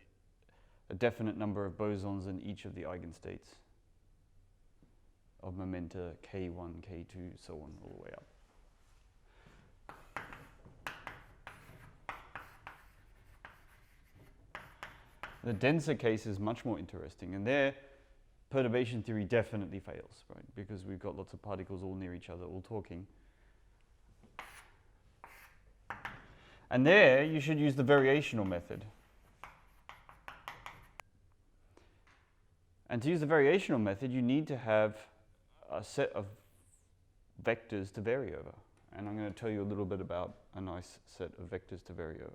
a definite number of bosons in each of the eigenstates of momenta k1, k2, so on, all the way up. The denser case is much more interesting, and there perturbation theory definitely fails, right? Because we've got lots of particles all near each other, all talking. And there you should use the variational method. And to use the variational method, you need to have a set of vectors to vary over. And I'm going to tell you a little bit about a nice set of vectors to vary over.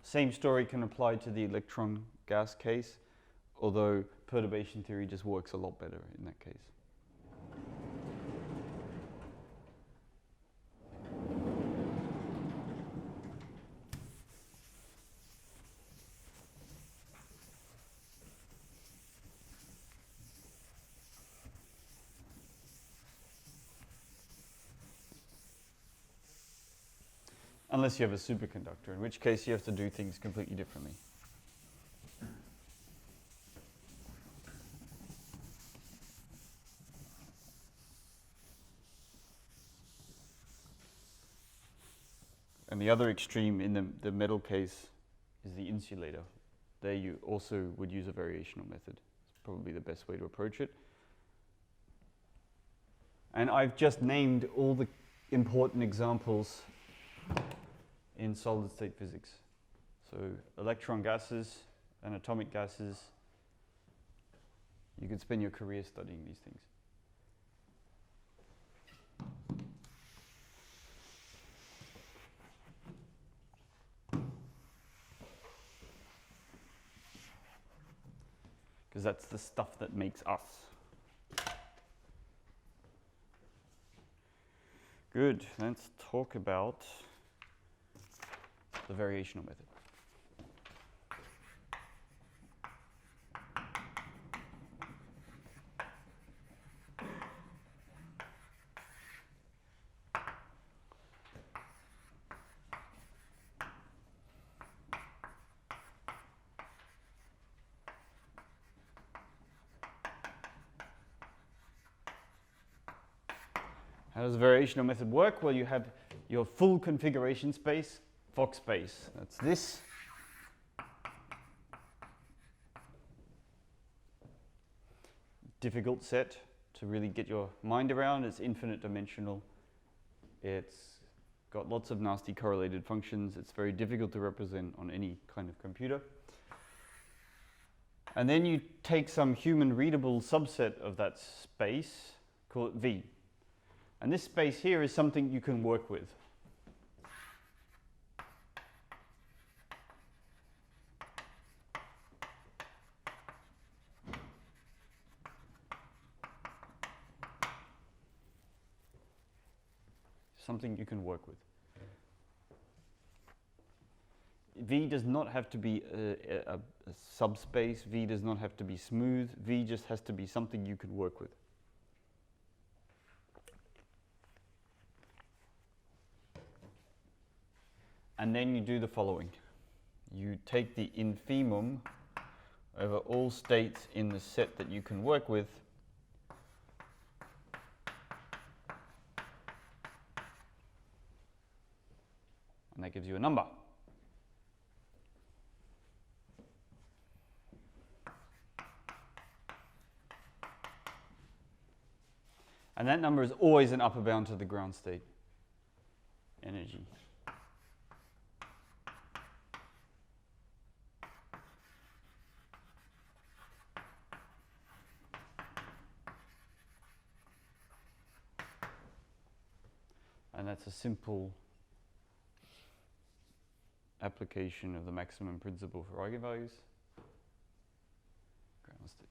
Same story can apply to the electron gas case, although perturbation theory just works a lot better in that case. Unless you have a superconductor, in which case you have to do things completely differently. And the other extreme in the metal case is the insulator. There you also would use a variational method. It's probably the best way to approach it. And I've just named all the important examples in solid state physics. So electron gases and atomic gases, you could spend your career studying these things. Because that's the stuff that makes us. Good, let's talk about the variational method. How does the variational method work? Well, you have your full configuration space, Fock space. That's this. Difficult set to really get your mind around. It's infinite dimensional. It's got lots of nasty correlated functions. It's very difficult to represent on any kind of computer. And then you take some human readable subset of that space, call it V. And this space here is something you can work with. Something you can work with. V does not have to be a subspace. V does not have to be smooth. V just has to be something you can work with. And then you do the following. You take the infimum over all states in the set that you can work with, and that gives you a number. And that number is always an upper bound to the ground state energy. And that's a simple application of the maximum principle for eigenvalues. Ground state.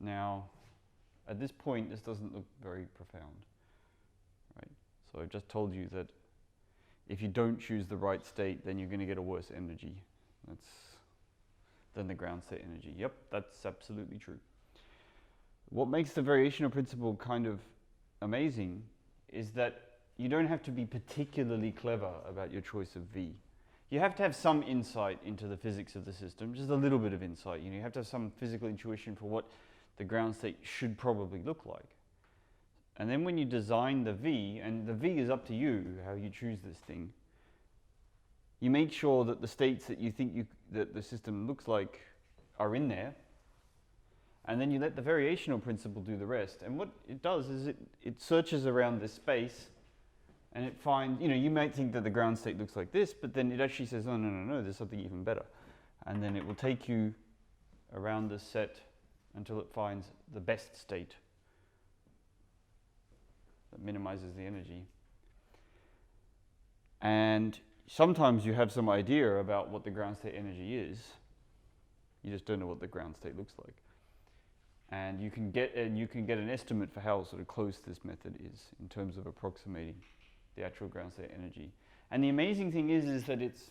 Now, at this point, this doesn't look very profound, right? So I've just told you that if you don't choose the right state, then you're going to get a worse energy than the ground state energy. Yep, that's absolutely true. What makes the variational principle kind of amazing is that you don't have to be particularly clever about your choice of V. You have to have some insight into the physics of the system, just a little bit of insight. You have to have some physical intuition for what the ground state should probably look like. And then when you design the V, and the V is up to you how you choose this thing, you make sure that the states that you think that the system looks like are in there, and then you let the variational principle do the rest. And what it does is it searches around this space, and it finds, you might think that the ground state looks like this, but then it actually says, no, there's something even better. And then it will take you around this set until it finds the best state that minimizes the energy. And sometimes you have some idea about what the ground state energy is. You just don't know what the ground state looks like. And you can get an estimate for how sort of close this method is in terms of approximating the actual ground state energy. And the amazing thing is that it's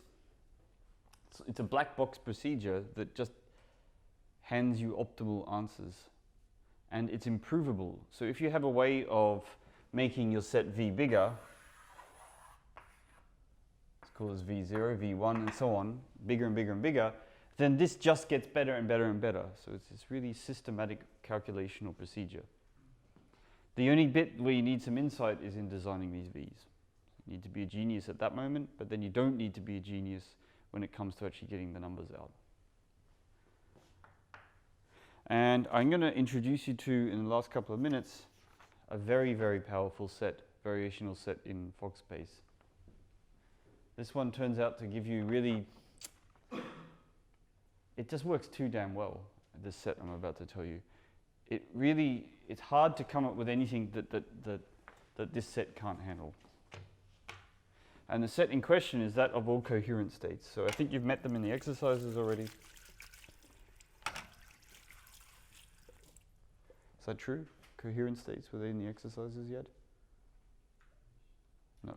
a black box procedure that just hands you optimal answers, and it's improvable. So if you have a way of making your set V bigger, let's call this V0, V1, and so on, bigger and bigger and bigger, then this just gets better and better and better. So it's this really systematic calculational procedure. The only bit where you need some insight is in designing these Vs. You need to be a genius at that moment, but then you don't need to be a genius when it comes to actually getting the numbers out. And I'm going to introduce you to, in the last couple of minutes, a very, very powerful set, variational set in Fock space. This one turns out to give you really, it just works too damn well, this set I'm about to tell you. It's hard to come up with anything that this set can't handle. And the set in question is that of all coherent states. So I think you've met them in the exercises already. Is that true? Coherent states, were they in the exercises yet? No,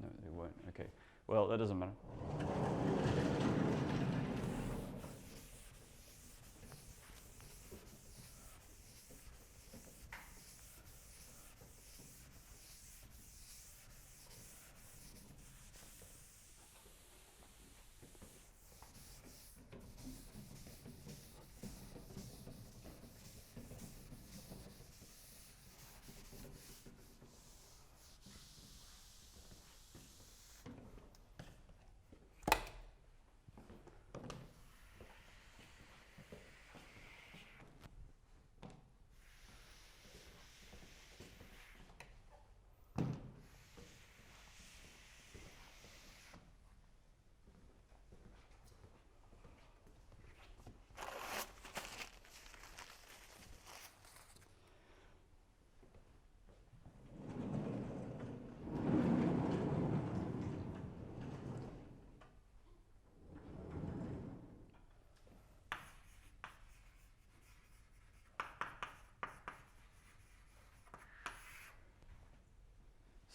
they weren't. Okay. Well, that doesn't matter.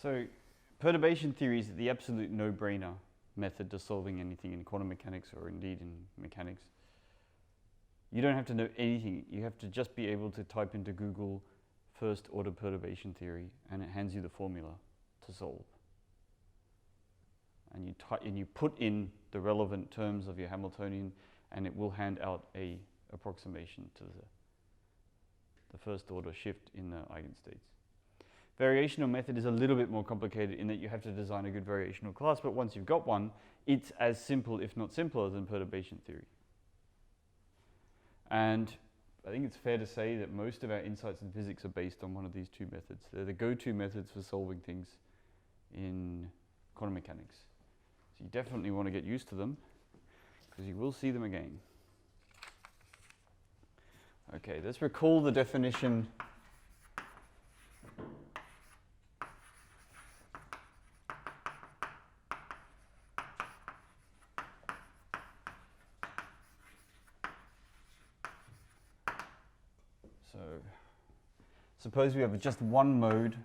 So perturbation theory is the absolute no-brainer method to solving anything in quantum mechanics or indeed in mechanics. You don't have to know anything. You have to just be able to type into Google first order perturbation theory and it hands you the formula to solve. And you put in the relevant terms of your Hamiltonian and it will hand out a approximation to the first order shift in the eigenstates. Variational method is a little bit more complicated in that you have to design a good variational class, but once you've got one, it's as simple, if not simpler, than perturbation theory. And I think it's fair to say that most of our insights in physics are based on one of these two methods. They're the go-to methods for solving things in quantum mechanics. So you definitely want to get used to them, because you will see them again. Okay, let's recall the definition . So suppose we have just one mode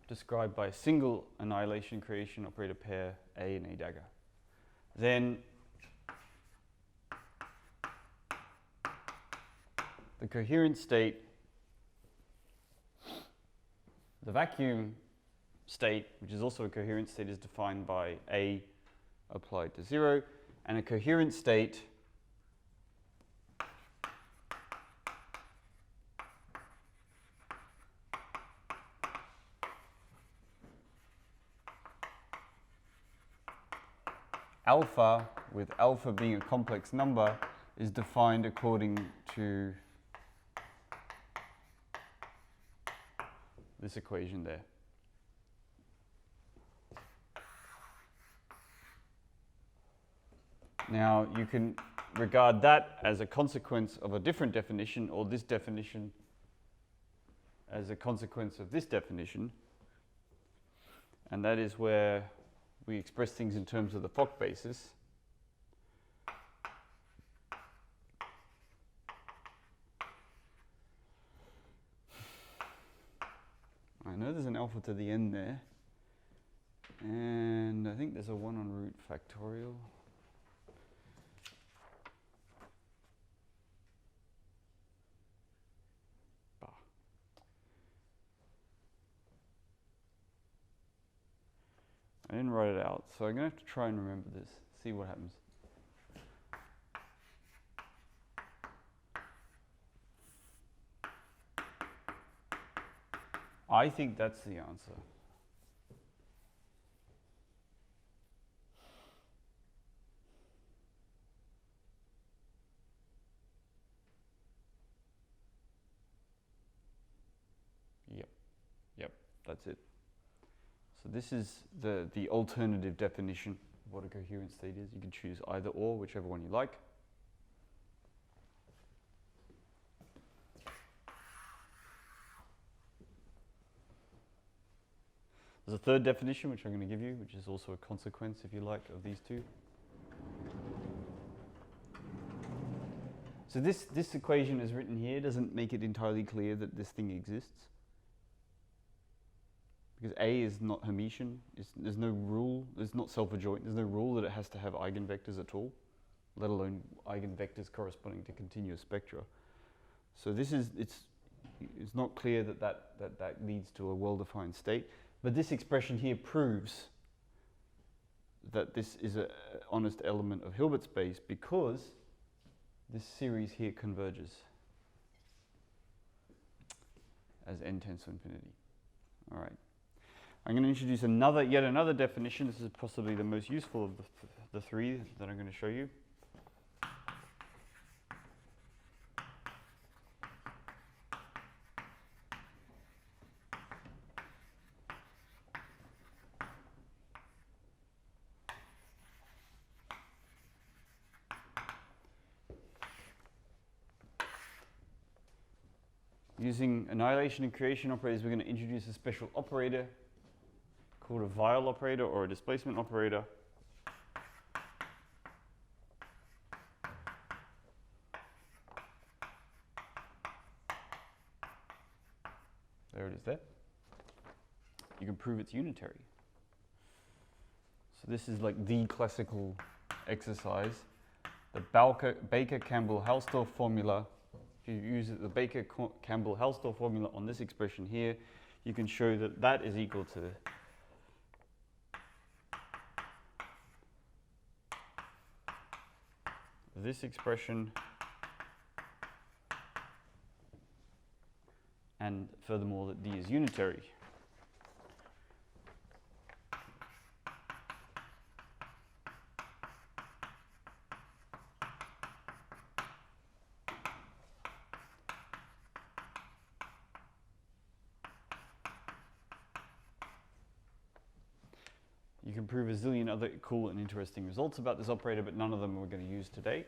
described by a single annihilation creation operator pair A and A dagger. Then the coherent state, the vacuum state, which is also a coherent state, is defined by A applied to 0, and a coherent state alpha, with alpha being a complex number, is defined according to this equation there. Now you can regard that as a consequence of a different definition, or this definition as a consequence of this definition, and that is where we express things in terms of the Fock basis. I know there's an alpha to the end there, and I think there's a 1 on root factorial. I didn't write it out, so I'm going to have to try and remember this, see what happens. I think that's the answer. Yep, that's it. So this is the alternative definition of what a coherent state is. You can choose either or, whichever one you like. There's a third definition, which I'm going to give you, which is also a consequence, if you like, of these two. So this equation as written here doesn't make it entirely clear that this thing exists. Because A is not Hermitian, there's no rule, it's not self-adjoint, there's no rule that it has to have eigenvectors at all, let alone eigenvectors corresponding to continuous spectra. So this is, it's not clear that leads to a well-defined state, but this expression here proves that this is an honest element of Hilbert space because this series here converges as n tends to infinity. All right. I'm going to introduce yet another definition. This is possibly the most useful of the three that I'm going to show you. Using annihilation and creation operators, we're going to introduce a special operator called a Weyl operator or a displacement operator. it is there. You can prove it's unitary. So this is like the classical exercise. The Baker-Campbell-Hausdorff formula, if you use the Baker-Campbell-Hausdorff formula on this expression here, you can show that that is equal to this expression, and furthermore that D is unitary. You can prove a zillion other cool and interesting results about this operator, but none of them we're going to use today.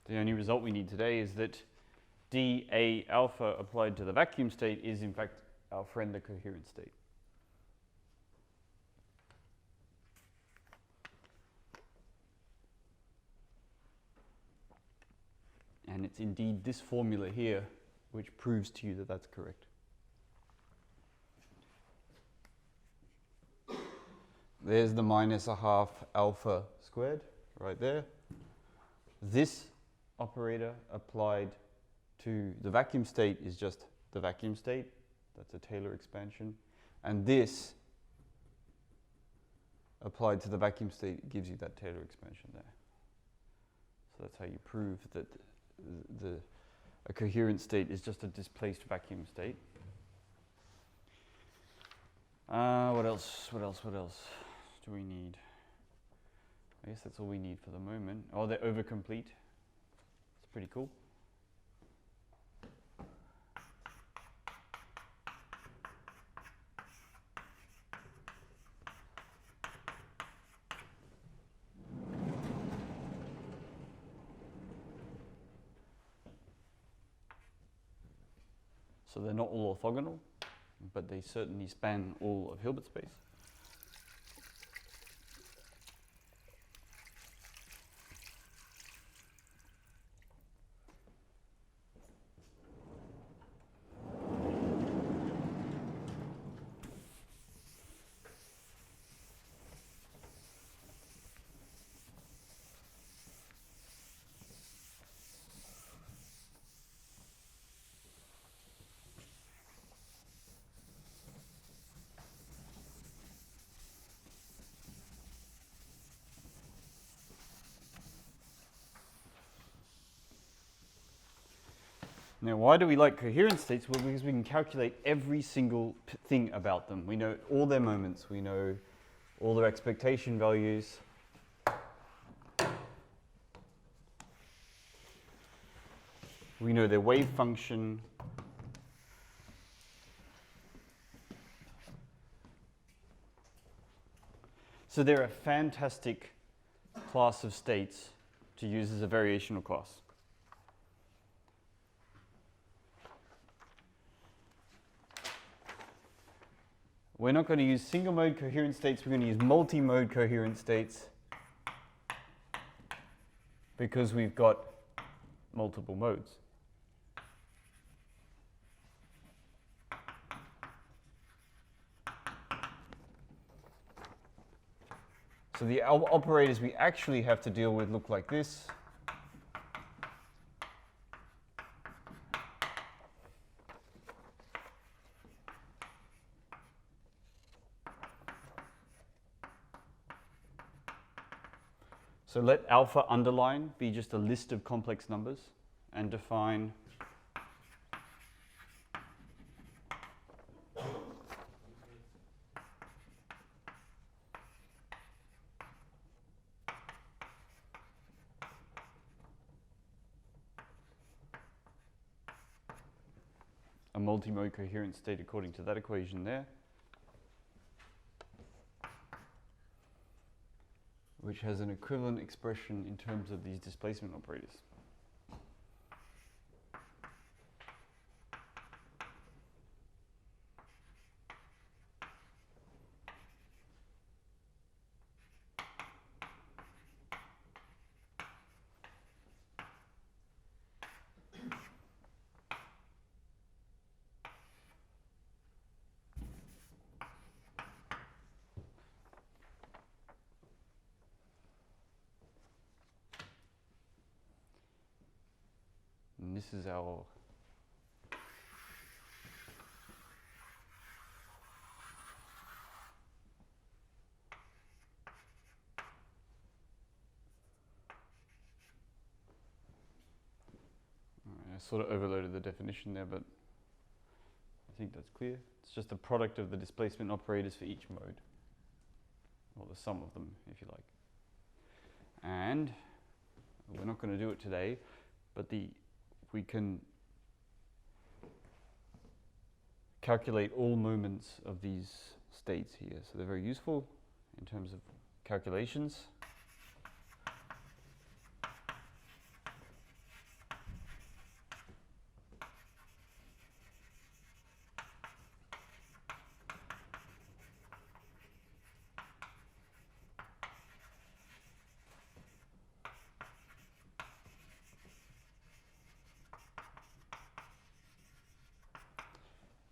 The only result we need today is that dA alpha applied to the vacuum state is in fact our friend the coherent state. And it's indeed this formula here which proves to you that that's correct. There's the minus a half alpha squared right there. This operator applied to the vacuum state is just the vacuum state. That's a Taylor expansion. And this applied to the vacuum state gives you that Taylor expansion there. So that's how you prove that a coherent state is just a displaced vacuum state. What else do we need? I guess that's all we need for the moment. Oh, they're overcomplete. It's pretty cool. So they're not all orthogonal, but they certainly span all of Hilbert space. Now, why do we like coherent states? Well, because we can calculate every single thing about them. We know all their moments. We know all their expectation values. We know their wave function. So they're a fantastic class of states to use as a variational class. We're not going to use single mode coherent states, we're going to use multi-mode coherent states because we've got multiple modes. So the operators we actually have to deal with look like this. So let alpha underline be just a list of complex numbers and define a multi-mode coherent state according to that equation there, which has an equivalent expression in terms of these displacement operators. And this is our I sort of overloaded the definition there, but I think that's clear. It's just the product of the displacement operators for each mode, or the sum of them, if you like. And we're not going to do it today, but we can calculate all moments of these states here. So they're very useful in terms of calculations.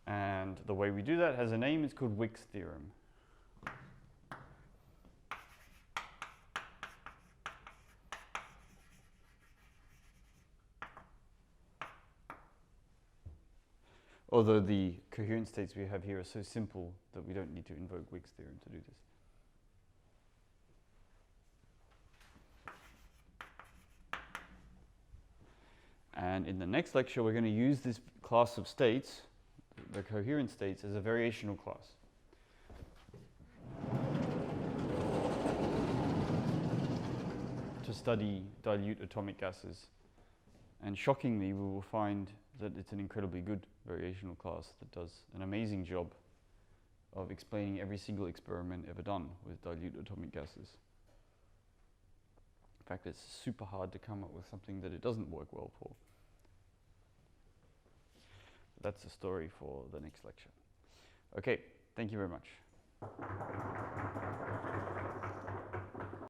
And the way we do that has a name. It's called Wick's theorem. Although the coherent states we have here are so simple that we don't need to invoke Wick's theorem to do this. And in the next lecture, we're going to use this class of states, the coherent states, as a variational class. To study dilute atomic gases. And shockingly, we will find that it's an incredibly good variational class that does an amazing job of explaining every single experiment ever done with dilute atomic gases. In fact, it's super hard to come up with something that it doesn't work well for. That's a story for the next lecture. Okay, thank you very much.